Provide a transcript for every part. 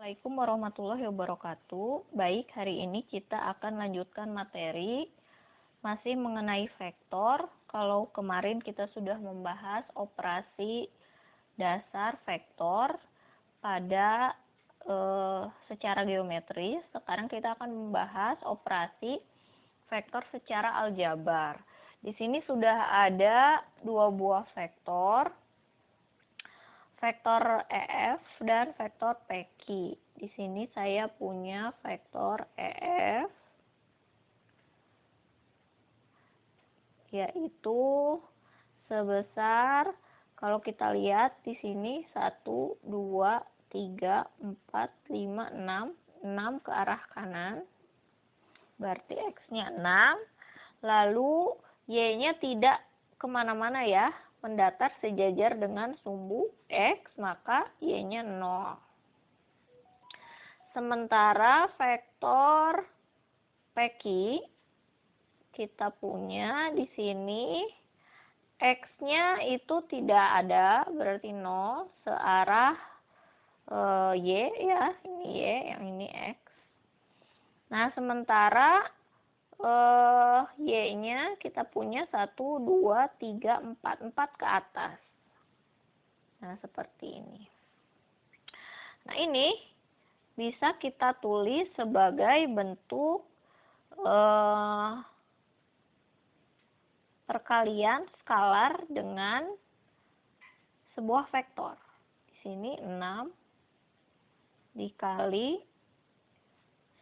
Assalamualaikum warahmatullahi wabarakatuh. Baik, hari ini kita akan lanjutkan materi masih mengenai vektor. Kalau kemarin kita sudah membahas operasi dasar vektor pada secara geometris, sekarang kita akan membahas operasi vektor secara aljabar. Di sini sudah ada dua buah vektor, vektor EF dan vektor PQ. Di sini saya punya vektor EF yaitu sebesar, kalau kita lihat di sini 1, 2, 3, 4, 5, 6, 6 ke arah kanan. Berarti X-nya 6. Lalu Y-nya tidak kemana-mana ya, mendatar sejajar dengan sumbu X, maka Y-nya 0. Sementara vektor PQ kita punya di sini X-nya itu tidak ada, berarti 0, searah Y ya, ini Y, yang ini X. Nah, sementara Y-nya kita punya 1, 2, 3, 4, 4 ke atas. Nah, seperti ini. Nah, ini bisa kita tulis sebagai bentuk perkalian skalar dengan sebuah vektor. Di sini 6 dikali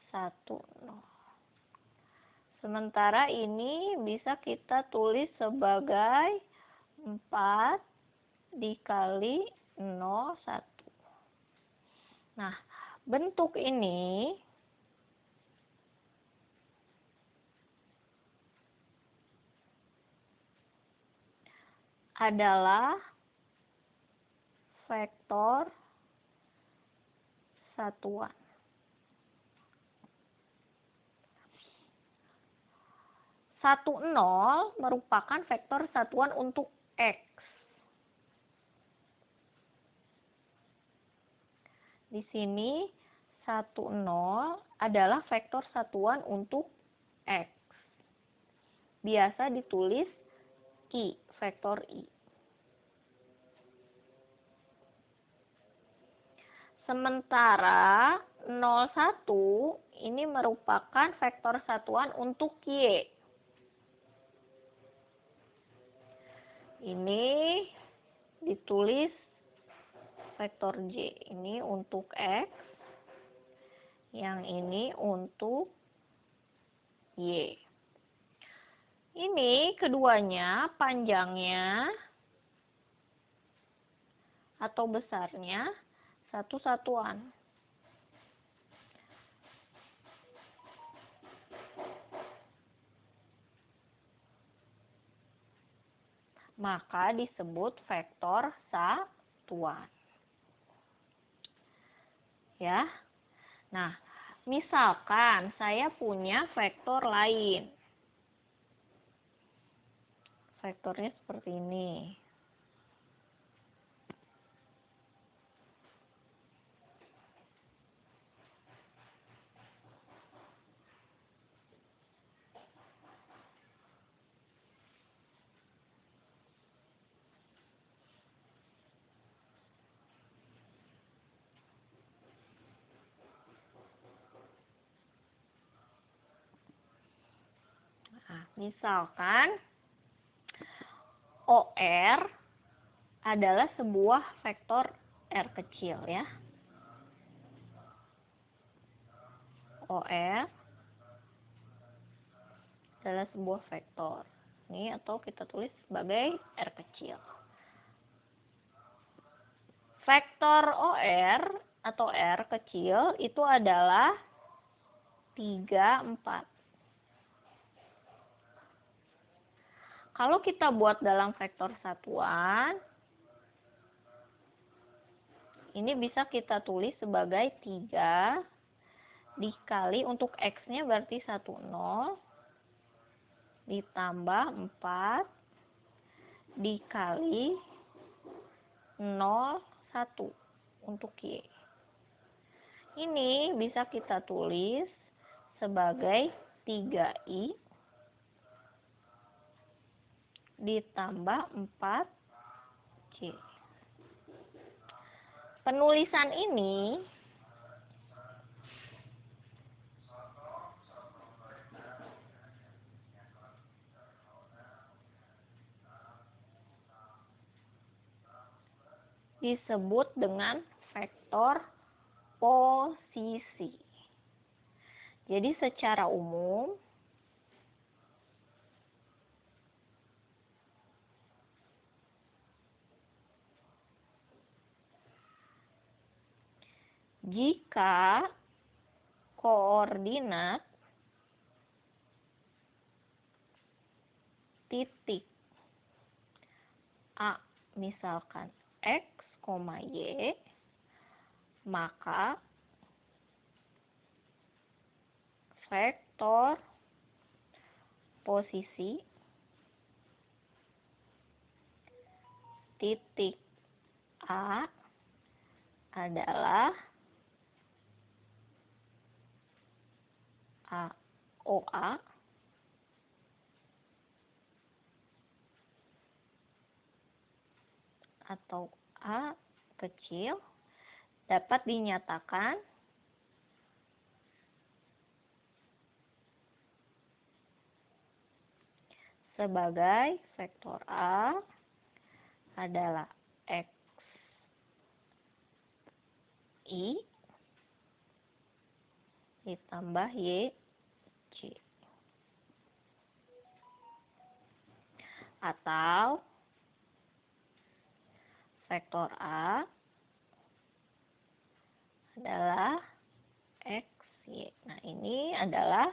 1, 0. Sementara ini bisa kita tulis sebagai 4 dikali 0, 1. Nah, bentuk ini adalah vektor satuan. Satu, 0 merupakan vektor satuan untuk X. Di sini 1, 0 adalah vektor satuan untuk X. Biasa ditulis I, vektor I. Sementara 0, 1 ini merupakan vektor satuan untuk Y. Ini ditulis vektor J, ini untuk X, yang ini untuk Y. Ini keduanya panjangnya atau besarnya satu satuan. Maka disebut vektor satuan. Ya. Nah, misalkan saya punya vektor lain. Vektornya seperti ini. Nah, misalkan OR adalah sebuah vektor R kecil ya. OR adalah sebuah vektor. Ini atau kita tulis sebagai R kecil. Vektor OR atau R kecil itu adalah 3, 4. Kalau kita buat dalam vektor satuan, ini bisa kita tulis sebagai 3 dikali untuk X-nya berarti 1, 0 ditambah 4 dikali 0, 1 untuk Y. Ini bisa kita tulis sebagai 3i ditambah 4c. Penulisan ini disebut dengan vektor posisi. Jadi secara umum jika koordinat titik A misalkan X, Y, maka vektor posisi titik A adalah OA atau A kecil dapat dinyatakan sebagai vektor A adalah XI ditambah YC. Atau vektor A adalah XY. Nah, ini adalah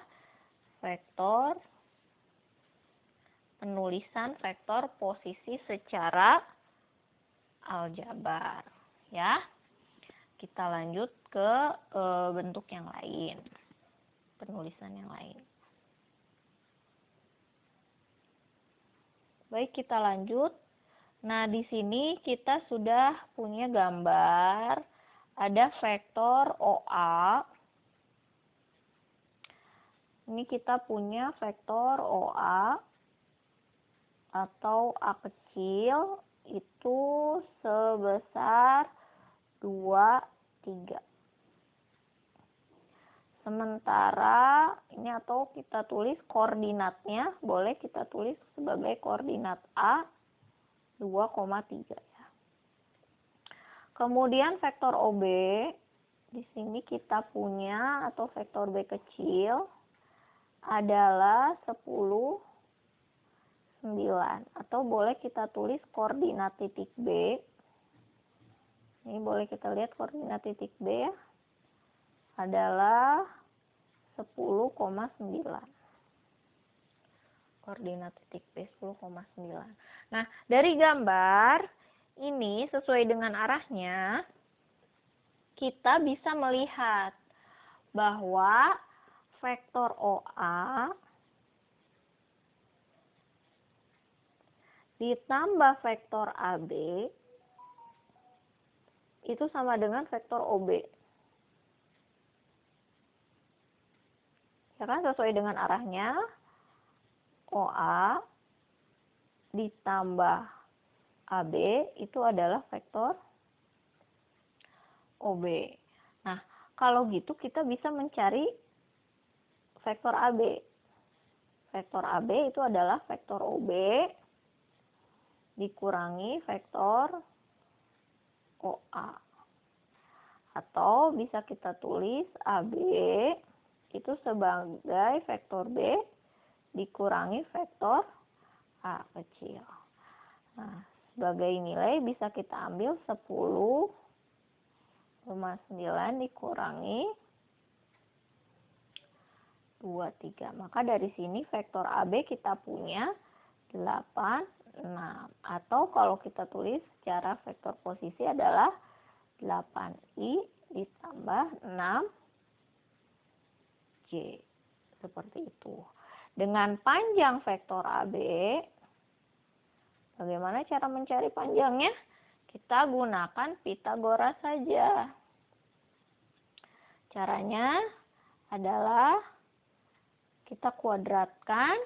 vektor penulisan vektor posisi secara aljabar, ya. Kita lanjut ke bentuk yang lain, penulisan yang lain. Baik, kita lanjut. Nah, di sini kita sudah punya gambar, ada vektor OA. Ini kita punya vektor OA atau A kecil itu sebesar 2, 3. Sementara ini atau kita tulis koordinatnya, boleh kita tulis sebagai koordinat A 2,3 ya. Kemudian vektor OB, di sini kita punya atau vektor B kecil adalah 10, 9. Atau boleh kita tulis koordinat titik B. Ini boleh kita lihat koordinat titik B ya. Adalah 10,9. Koordinat titik B 10,9. Nah, dari gambar ini sesuai dengan arahnya, kita bisa melihat bahwa vektor OA ditambah vektor AB itu sama dengan vektor OB. Ya kan, sesuai dengan arahnya, OA ditambah AB itu adalah vektor OB. Nah, kalau gitu kita bisa mencari vektor AB. Vektor AB itu adalah vektor OB dikurangi vektor OA. Atau bisa kita tulis AB itu sebagai vektor B dikurangi vektor A kecil. Nah, sebagai nilai bisa kita ambil 10,9 dikurangi 23. Maka dari sini vektor AB kita punya 8, 6. Atau kalau kita tulis secara vektor posisi adalah 8i ditambah 6j. Seperti itu. Dengan panjang vektor AB, bagaimana cara mencari panjangnya? Kita gunakan Pitagoras saja. Caranya adalah kita kuadratkan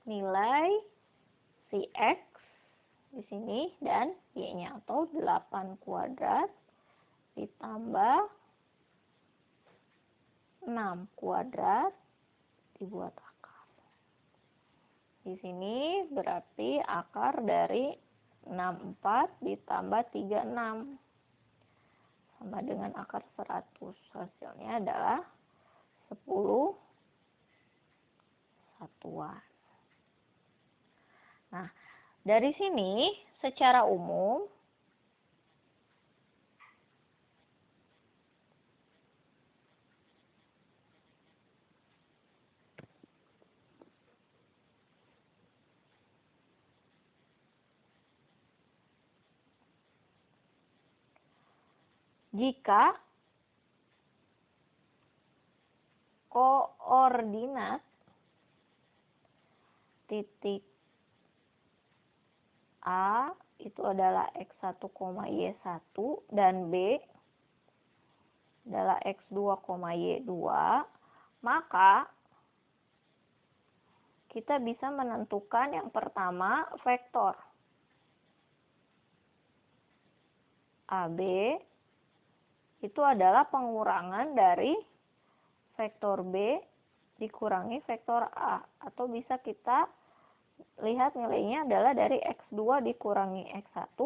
nilai si X di sini dan Y-nya, atau 8 kuadrat ditambah 6 kuadrat dibuat akar. Di sini berarti akar dari 64 ditambah 36 sama dengan akar 100. Hasilnya adalah 10 satuan. Nah, dari sini secara umum jika koordinat titik A itu adalah X1, Y1 dan B adalah X2, Y2, maka kita bisa menentukan yang pertama vektor AB itu adalah pengurangan dari vektor B dikurangi vektor A, atau bisa kita lihat nilainya adalah dari X2 dikurangi X1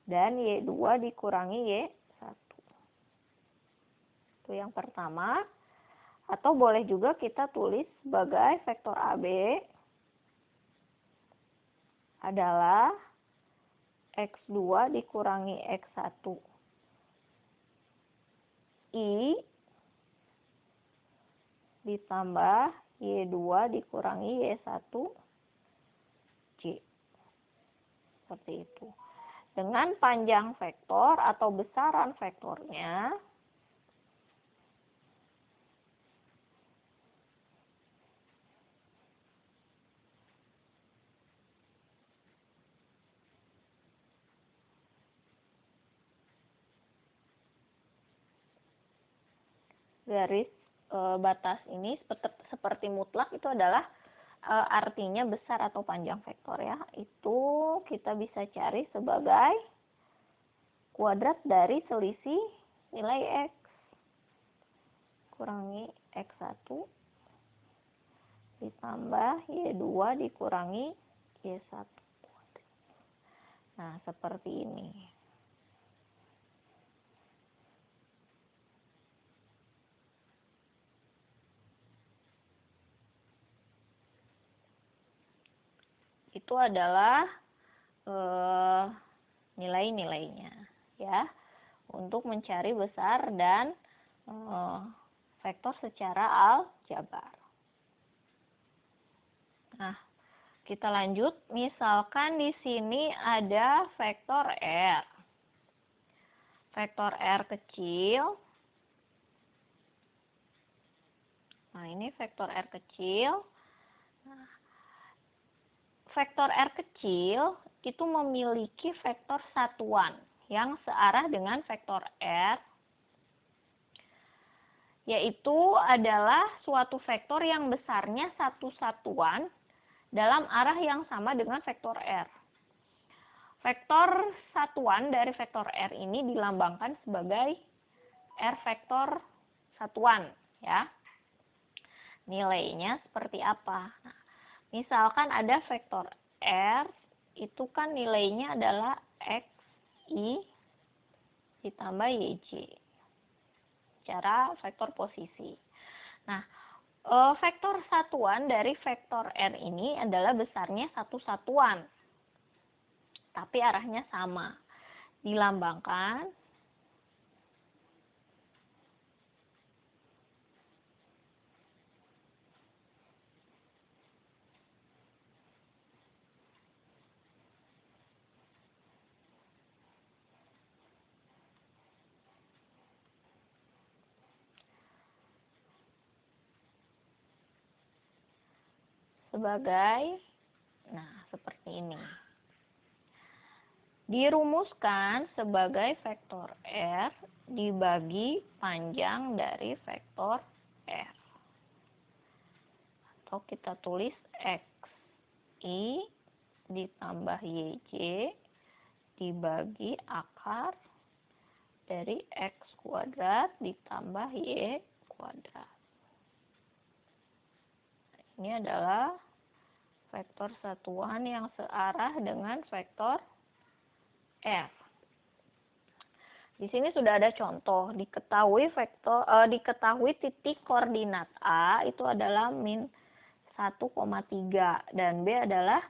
dan Y2 dikurangi Y1. Itu yang pertama. Atau boleh juga kita tulis sebagai vektor AB adalah X2 dikurangi X1 I ditambah Y2 dikurangi Y1 J. Seperti itu. Dengan panjang vektor atau besaran vektornya garis batas ini seperti mutlak itu adalah artinya besar atau panjang vektor ya. Itu kita bisa cari sebagai kuadrat dari selisih nilai X kurangi X1 ditambah Y2 dikurangi Y1. Nah, seperti ini. Itu adalah nilai-nilainya ya, untuk mencari besar dan vektor secara aljabar. Nah, kita lanjut. Misalkan di sini ada vektor R. Vektor R kecil. Nah, ini vektor R kecil. Nah, vektor R kecil itu memiliki vektor satuan yang searah dengan vektor R, yaitu adalah suatu vektor yang besarnya satu satuan dalam arah yang sama dengan vektor R. Vektor satuan dari vektor R ini dilambangkan sebagai R vektor satuan ya. Nilainya seperti apa? Nah, misalkan ada vektor R, itu kan nilainya adalah XI ditambah YJ. Cara vektor posisi. Nah, vektor satuan dari vektor R ini adalah besarnya satu satuan. Tapi arahnya sama. Dilambangkan sebagai, nah seperti ini. dirumuskan sebagai vektor R dibagi panjang dari vektor R. Atau kita tulis XI ditambah YJ dibagi akar dari X kuadrat ditambah Y kuadrat. Ini adalah vektor satuan yang searah dengan vektor R. Di sini sudah ada contoh, diketahui titik koordinat A itu adalah min 1,3 dan B adalah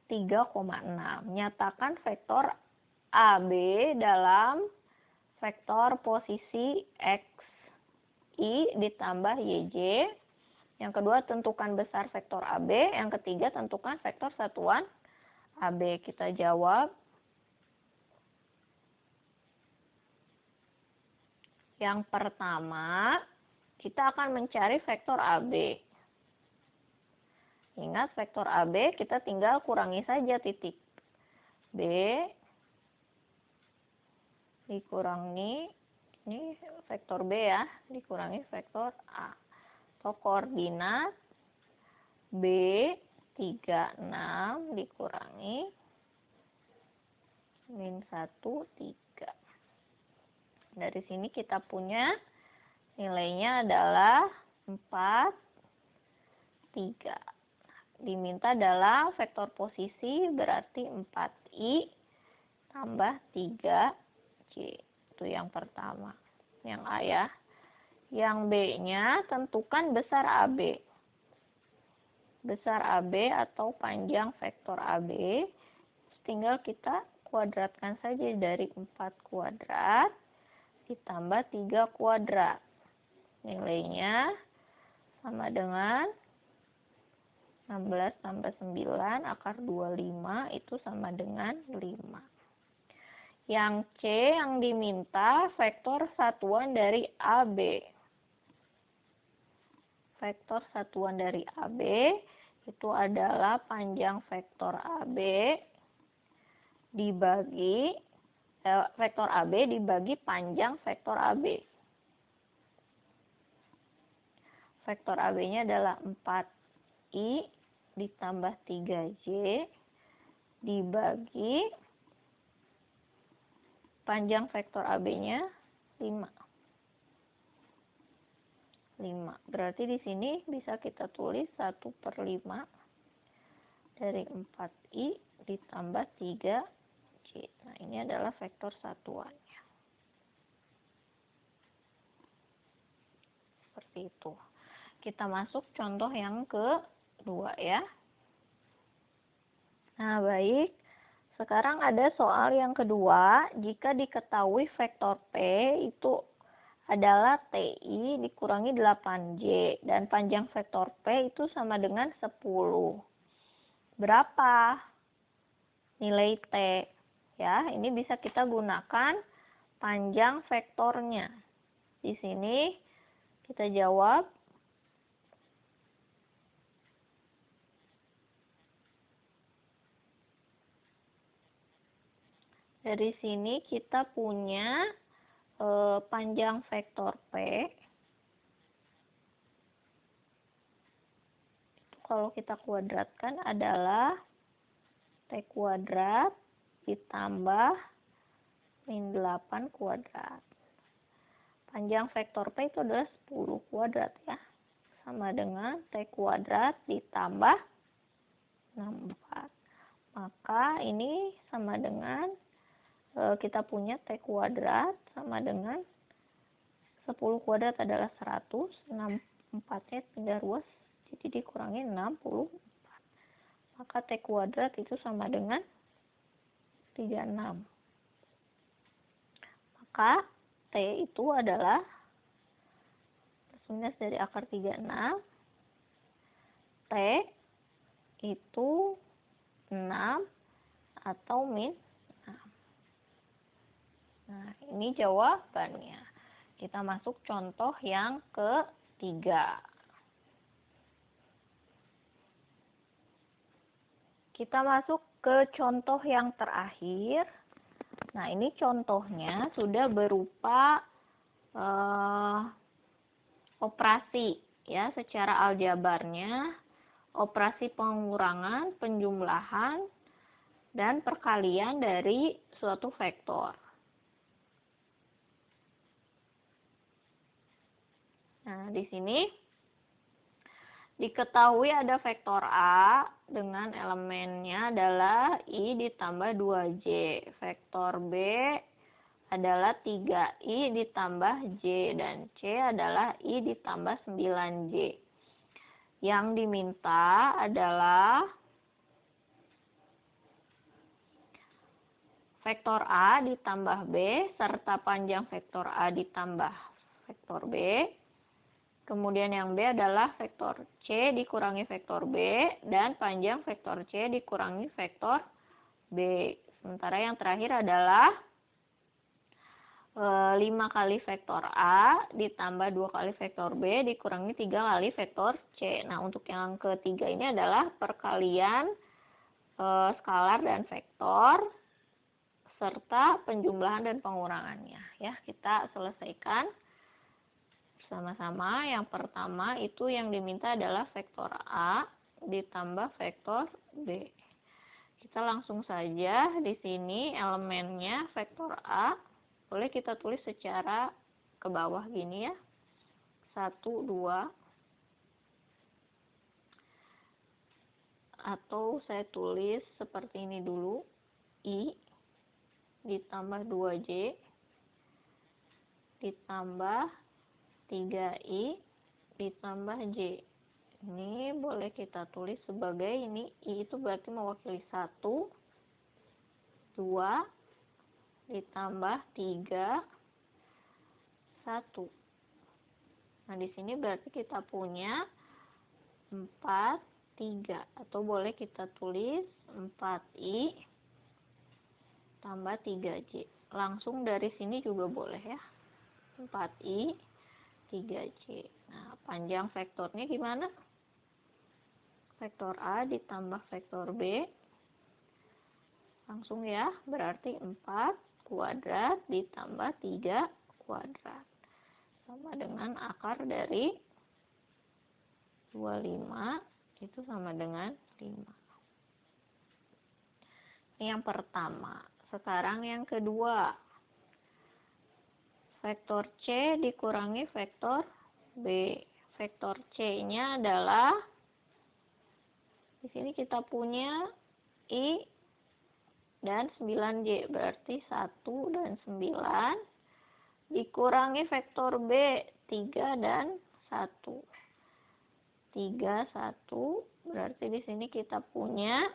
3,6. Nyatakan vektor AB dalam vektor posisi XI ditambah YJ. Yang kedua, tentukan besar vektor AB. Yang ketiga, tentukan vektor satuan AB. Kita jawab. Yang pertama, kita akan mencari vektor AB. Ingat, vektor AB kita tinggal kurangi saja titik B dikurangi, ini vektor B ya, dikurangi vektor A. Atau koordinat B 36 dikurangi min 1, 3. Dari sini kita punya nilainya adalah 4, 3. Diminta dalam vektor posisi berarti 4i tambah 3j. Itu yang pertama. Yang A ya. Yang B-nya tentukan besar AB. Besar AB atau panjang vektor AB tinggal kita kuadratkan saja dari 4 kuadrat ditambah 3 kuadrat. Nilainya sama dengan 16 tambah 9 akar 25 itu sama dengan 5. Yang C yang diminta vektor satuan dari AB. Vektor satuan dari AB itu adalah panjang vektor AB dibagi vektor AB dibagi panjang vektor AB. Vektor AB-nya adalah 4i ditambah 3j dibagi panjang vektor AB-nya 5. Berarti di sini bisa kita tulis 1/5 dari 4i ditambah 3j. Nah, ini adalah vektor satuannya. Seperti itu. Kita masuk contoh yang kedua ya. Nah, baik. Sekarang ada soal yang kedua. Jika diketahui vektor P itu adalah TI dikurangi 8J. Dan panjang vektor P itu sama dengan 10. Berapa nilai T? Ya, ini bisa kita gunakan panjang vektornya. Di sini kita jawab. Dari sini kita punya panjang vektor P. Itu kalau kita kuadratkan adalah T kuadrat ditambah min 8 kuadrat. Panjang vektor P itu adalah 10 kuadrat ya. Sama dengan T kuadrat ditambah 64. Maka ini sama dengan kita punya T kuadrat sama dengan 10 kuadrat adalah 100, 64-nya tinggal ruas, jadi dikurangi 64. Maka T kuadrat itu sama dengan 36. Maka T itu adalah plus minus dari akar 36. T itu 6 atau min 6. Nah, ini jawabannya. Kita masuk contoh yang ketiga. Kita masuk ke contoh yang terakhir. Nah, ini contohnya sudah berupa operasi ya, secara aljabarnya, operasi pengurangan, penjumlahan, dan perkalian dari suatu vektor. Nah, di sini diketahui ada vektor A dengan elemennya adalah I ditambah 2J. Vektor B adalah 3I ditambah J, dan C adalah I ditambah 9J. Yang diminta adalah vektor A ditambah B serta panjang vektor A ditambah vektor B. Kemudian yang B adalah vektor C dikurangi vektor B dan panjang vektor C dikurangi vektor B. Sementara yang terakhir adalah 5 kali vektor A ditambah 2 kali vektor B dikurangi 3 kali vektor C. Nah, untuk yang ketiga ini adalah perkalian skalar dan vektor serta penjumlahan dan pengurangannya. Ya, kita selesaikan sama-sama. Yang pertama itu yang diminta adalah vektor A ditambah vektor B. Kita langsung saja di sini elemennya vektor A boleh kita tulis secara ke bawah gini ya. 1, 2. Atau saya tulis seperti ini dulu. I ditambah 2J ditambah 3I ditambah J. Ini boleh kita tulis sebagai ini I itu berarti mewakili 1, 2 ditambah 3, 1. Nah, di sini berarti kita punya 4, 3. Atau boleh kita tulis 4I tambah 3J. Langsung dari sini juga boleh ya. 4I 3J. Nah, panjang vektornya gimana? Vektor A ditambah vektor B. Langsung ya, berarti 4 kuadrat ditambah 3 kuadrat. Sama dengan akar dari 25 itu sama dengan 5. Ini yang pertama. Sekarang yang kedua. Vektor C dikurangi vektor B. Vektor C-nya adalah di sini kita punya I dan 9J, berarti 1 dan 9 dikurangi vektor B 3 dan 1. 3, 1, berarti di sini kita punya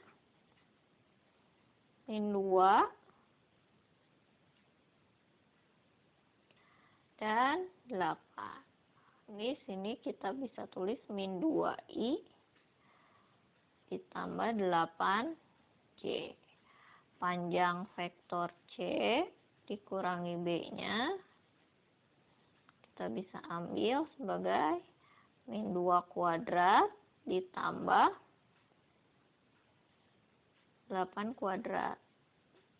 min 2 dan 8. Di sini kita bisa tulis min 2I ditambah 8J. Panjang vektor C dikurangi B-nya kita bisa ambil sebagai min 2 kuadrat ditambah 8 kuadrat.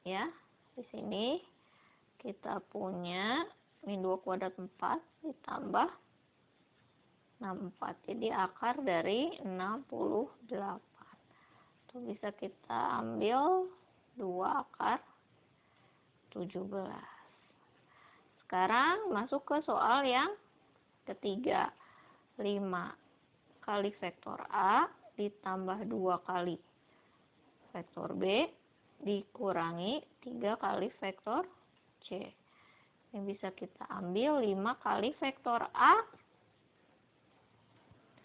Ya, di sini kita punya min 2 kuadrat 4 ditambah 64. Jadi akar dari 68. Itu bisa kita ambil 2 akar 17. Sekarang masuk ke soal yang ketiga. 5 kali vektor A ditambah 2 kali vektor B dikurangi 3 kali vektor C. Ini bisa kita ambil 5 kali vektor A.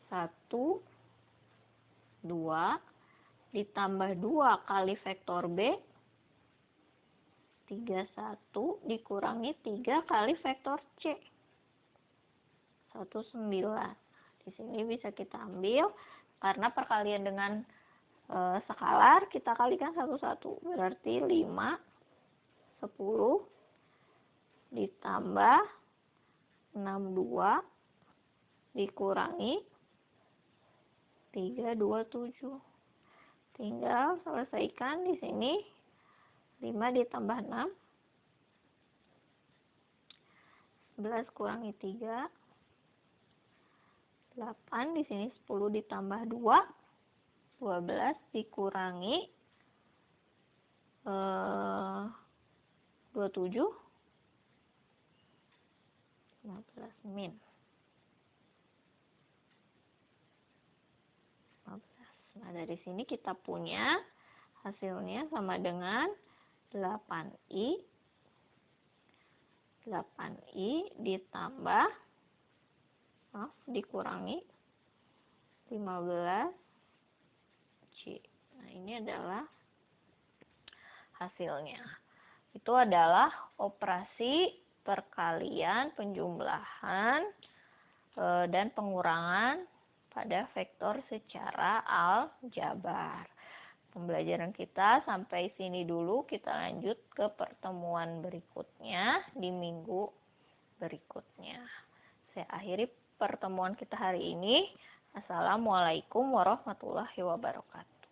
1, 2 ditambah 2 kali vektor B. 3, 1 dikurangi 3 kali vektor C. 1, 9. Di sini bisa kita ambil karena perkalian dengan skalar kita kalikan 1, 1. Berarti 5, 10 ditambah 62 dikurangi 3, 2, 7. Tinggal selesaikan di sini. 5 ditambah 6. 11 kurangi 3. 8 di sini 10 ditambah 2. 12 dikurangi 27. 15 min 15. Nah, dari sini kita punya hasilnya sama dengan 8i. 8i ditambah, dikurangi 15c. Nah, ini adalah hasilnya. Itu adalah operasi perkalian, penjumlahan, dan pengurangan pada vektor secara aljabar. Pembelajaran kita sampai sini dulu. Kita lanjut ke pertemuan berikutnya di minggu berikutnya. Saya akhiri pertemuan kita hari ini. Assalamualaikum warahmatullahi wabarakatuh.